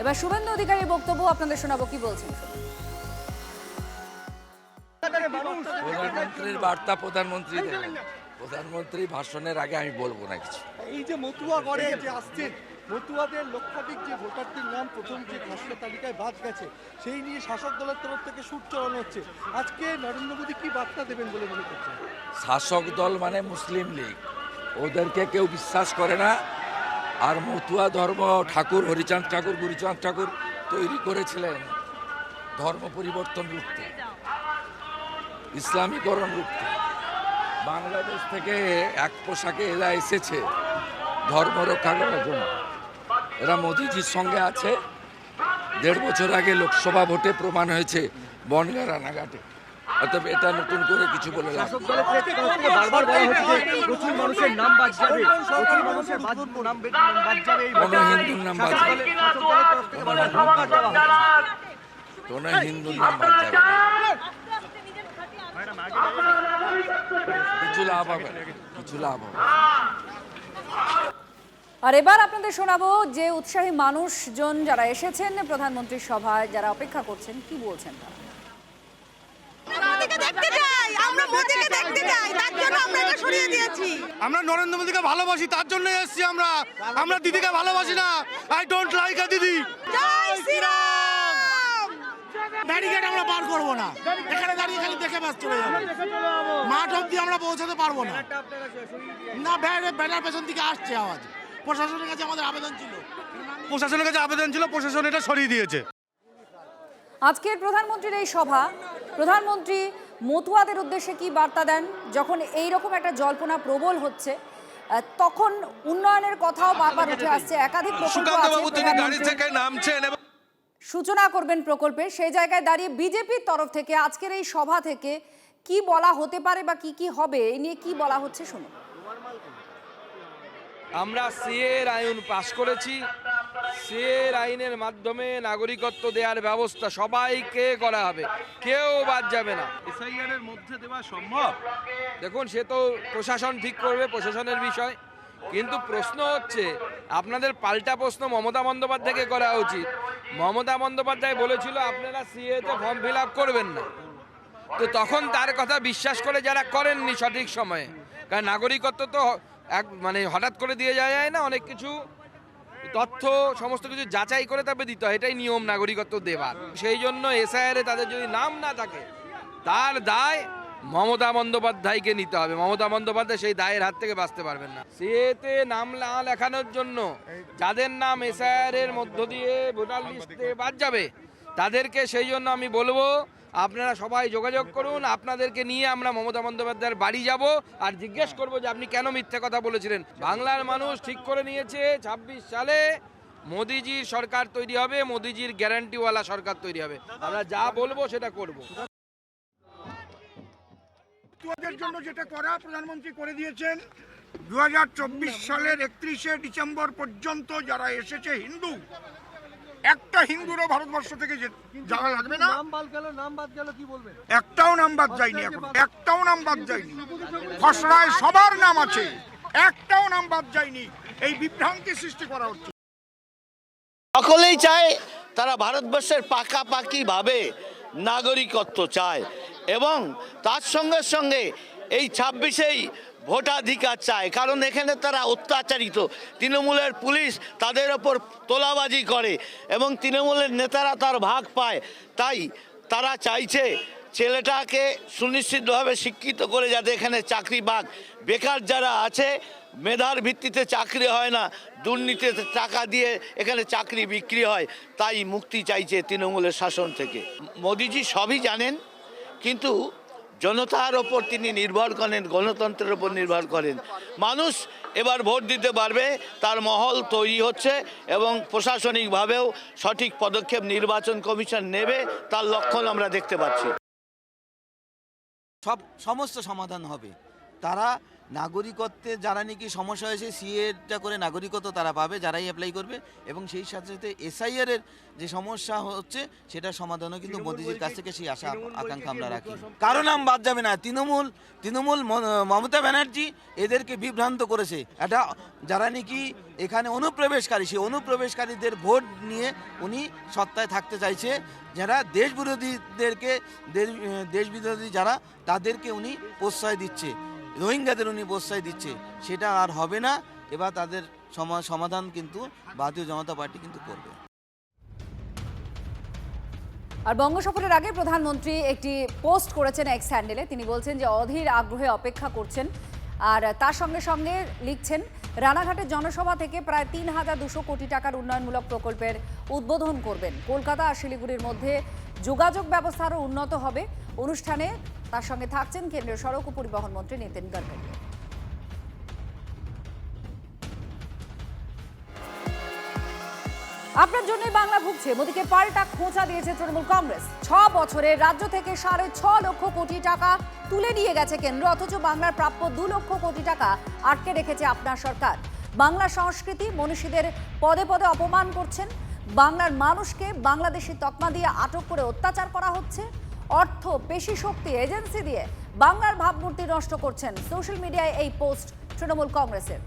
এবার শুভেন্দু অধিকারীর বক্তব্য আপনাদের শোনাবো, কি বলছেন। প্রধানমন্ত্রীর বার্তা প্রধানমন্ত্রী দেবেন। প্রধানমন্ত্রী ভাষণের আগে আমি বলবো না কিছু। এই যে মতুয়া গড়ে যে আসছেন, মতুয়াদের লক্ষাধিক যে ভোটারদের নাম প্রথম যে খসড়া তালিকায় বাদ গেছে, সেই নিয়ে শাসক দলের তরফ থেকে সুর চড়ানো হচ্ছে। আজকে নরেন্দ্র মোদী কি বার্তা দেবেন বলে মনে করছেন? শাসক দল মানে মুসলিম লীগ, ওদেরকে কেউ বিশ্বাস করে না। আর মতুয়া ধর্ম ঠাকুর হরিচাঁদ ঠাকুর গুরুচাঁদ ঠাকুর তৈরি করেছিলেন ধর্ম পরিবর্তন রুখতে, ইসলামীকরণ রুখতে। বাংলাদেশ থেকে এক পোশাকে এরা এসেছে ধর্ম রক্ষা করার জন্য। এরা মোদিজির সঙ্গে আছে। 1.5 বছর আগে লোকসভা ভোটে প্রমাণ হয়েছে বনগাঁ রানাঘাটে। অতএব এটা নতুন করে কিছু বলে লাভ নেই। বারবার বলা হচ্ছে যে প্রচুর মানুষের নাম বাদ যাবে, প্রচুর মানুষের নাম বাদ যাবে, কোনো হিন্দুর নাম বাদ যাবে, কোনো হিন্দুর নাম বাদ যাবে, কিছু লাভ হবে না, কিছু লাভ হবে। আর এবার আপনাদের শোনাবো যে উৎসাহী মানুষজন যারা এসেছেন প্রধানমন্ত্রীর সভায়, যারা অপেক্ষা করছেন, কি বলছেন তারা। আমরা নরেন্দ্র মোদীকে ভালোবাসি, তার জন্য এসেছি। আমরা দিদিকে ভালোবাসি না। আই ডোন্ট লাইক আ দিদি। ব্যারিকেড আমরা পার করবো না, এখানে দাঁড়িয়ে খালি দেখে বাস চলে যাবো। মাঠ অব্দি আমরা পৌঁছাতে পারবো না। না, ব্যানার পেছন দিকে আসছে আওয়াজ। প্রশাসনের কাছে আমাদের আবেদন ছিল, প্রশাসন এটা সরিয়ে দিয়েছে। আজকের প্রধানমন্ত্রীর এই সভা, প্রধানমন্ত্রী মতুয়াদের উদ্দেশ্যে কি বার্তা দেন? যখন এই রকম একটা জল্পনা প্রবল হচ্ছে, তখন উন্নয়নের কথাও বারবার উঠে আসছে। একাধিক প্রকল্প আছে, সূচনা করবেন প্রকল্পের। সেই জায়গায় দাঁড়িয়ে বিজেপির তরফ থেকে আজকের এই সভা থেকে কি বলা হতে পারে বা কি কি হবে, এই নিয়ে কি বলা হচ্ছে শুনুন। আমরা সিএ আইন পাশ করেছি। সিএ আইনের মাধ্যমে নাগরিকত্ব দেওয়ার ব্যবস্থা সবাইকে করা হবে, কেউ বাদ যাবে না। এসআইআর এর মধ্যে দেওয়া সম্ভব? দেখুন, সে তো প্রশাসন ঠিক করবে, প্রশাসনের বিষয়। কিন্তু প্রশ্ন হচ্ছে, আপনাদের পাল্টা প্রশ্ন মমতা বন্দ্যোপাধ্যায়কে করা উচিত। মমতা বন্দ্যোপাধ্যায় বলেছিল আপনারা সিএতে ফর্ম ফিল আপ করবেন না। তো তখন তার কথা বিশ্বাস করে যারা করেননি সঠিক সময়ে, কারণ নাগরিকত্ব তো হঠাৎ করে দিয়ে যাওয়া যায় না, অনেক কিছু তথ্য সমস্ত কিছু যাচাই করে তবে দিতে হয়, এটাই নিয়ম নাগরিকত্ব দেবার। সেই জন্য এসআইআর এ তাদের যদি নাম না থাকে, তার দায় মমতা বন্দ্যোপাধ্যায়কে নিতে হবে। মমতা বন্দ্যোপাধ্যায় সেই দায়ের হাত থেকে বাঁচতে পারবেন না। সিএতে নাম না লেখানোর জন্য যাদের নাম এসআইআর এর মধ্য দিয়ে ভোটার লিস্টে বাদ যাবে, তাদেরকে সেই জন্য আমি বলবো, আপনারা সবাই যোগাযোগ করুন। আপনাদেরকে নিয়ে আমরা মমতা বন্দ্যোপাধ্যায়ের বাড়ি যাব আর জিজ্ঞেস করবো যে আপনি কেন মিথ্যে কথা বলেছিলেন। বাংলার মানুষ ঠিক করে নিয়েছে 26 সালে মোদিজির সরকার তৈরি হবে, মোদিজির গ্যারান্টিওয়ালা সরকার তৈরি হবে। আমরা যা বলবো সেটা করব। মতুয়াদের জন্য যেটা করা প্রধানমন্ত্রী করে দিয়েছেন, 2024 সালের 31শে ডিসেম্বর পর্যন্ত যারা এসেছে হিন্দু, একটা হিন্দুরও ভারতবর্ষ থেকে যাওয়া লাগবে না। নাম বাদ গেল, কি বলবেন? একটাও নাম বাদ যায়নি, এখন একটাও নাম বাদ যায়নি। খসড়ায় সবার নাম আছে, একটাও নাম বাদ যায়নি। এই বিভ্রান্তি সৃষ্টি করা হচ্ছে। সকলেই চায়, তারা ভারতবর্ষের পাকাপাকিভাবে নাগরিকত্ব চায় এবং তার সঙ্গে সঙ্গে এই 26-এই ভোটাধিকার চায়। কারণ এখানে তারা অত্যাচারিত, তৃণমূলের পুলিশ তাদের ওপর তোলাবাজি করে এবং তৃণমূলের নেতারা তার ভাগ পায়। তাই তারা চাইছে ছেলেটাকে সুনিশ্চিতভাবে শিক্ষিত করে যাতে এখানে চাকরি পাক। বেকার যারা আছে, মেধার ভিত্তিতে চাকরি হয় না, দুর্নীতিতে টাকা দিয়ে এখানে চাকরি বিক্রি হয়। তাই মুক্তি চাইছে তৃণমূলের শাসন থেকে। মোদিজি সবই জানেন, কিন্তু জনতার ওপর তিনি নির্ভর করেন, গণতন্ত্রের ওপর নির্ভর করেন। মানুষ এবার ভোট দিতে পারবে, তার মহল তৈরি হচ্ছে এবং প্রশাসনিকভাবেও সঠিক পদক্ষেপ নির্বাচন কমিশন নেবে, তার লক্ষণ আমরা দেখতে পাচ্ছি। সমস্ত সমাধান হবে। তারা নাগরিকত্বে যারা নাকি সমস্যা হয়েছে সিএটা করে নাগরিকত্ব তারা পাবে যারাই অ্যাপ্লাই করবে, এবং সেই সাথে সাথে এসআইআর এর যে সমস্যা হচ্ছে সেটা সমাধানও কিন্তু মোদিজির কাছ থেকে সেই আশা আকাঙ্ক্ষা আমরা রাখি। কারো নাম বাদ যাবে না। তৃণমূল মমতা ব্যানার্জি এদেরকে বিভ্রান্ত করেছে। এটা যারা নাকি এখানে অনুপ্রবেশকারী, সেই অনুপ্রবেশকারীদের ভোট নিয়ে উনি সত্তায় থাকতে চাইছে। যারা দেশ বিরোধী যারা, তাদেরকে উনি প্রশ্রয় দিচ্ছে, রোহিঙ্গাদের উনি প্রশ্রয় দিচ্ছে। সেটা আর হবে না। এবার তাদের সমাধান কিন্তু ভারতীয় জনতা পার্টি কিন্তু করবে। আর বঙ্গ সফরের আগে প্রধানমন্ত্রী একটি পোস্ট করেছেন এক্স হ্যান্ডেলে। তিনি বলছেন যে অধীর আগ্রহে অপেক্ষা করছেন, আর তার সঙ্গে সঙ্গে লিখছেন রানাঘাটের জনসভা থেকে প্রায় ৩,২০০ কোটি টাকার উন্নয়নমূলক প্রকল্পের উদ্বোধন করবেন। কলকাতা আর শিলিগুড়ির মধ্যে যোগাযোগ ব্যবস্থা আরও উন্নত হবে। অনুষ্ঠানে তার সঙ্গে থাকছেন কেন্দ্রীয় সড়ক ও পরিবহন মন্ত্রী নীতিন গডকরি। আপনার জন্যই বাংলা ভুগছে, মোদীকে পাল্টা খোঁচা দিয়েছে তৃণমূল কংগ্রেস। 6 বছরে রাজ্য থেকে 6.5 লক্ষ কোটি টাকা তুলে নিয়ে গেছে কেন্দ্র, অথচ বাংলার প্রাপ্য 2 লক্ষ কোটি টাকা আটকে রেখেছে আপনার সরকার। বাংলা সংস্কৃতি মনীষীদের পদে পদে অপমান করছেন। বাংলার মানুষকে বাংলাদেশি তকমা দিয়ে আটক করে অত্যাচার করা হচ্ছে। অর্থ, পেশি শক্তি, এজেন্সি দিয়ে বাংলার ভাবমূর্তি নষ্ট করছেন। সোশ্যাল মিডিয়ায় এই পোস্ট তৃণমূল কংগ্রেসের।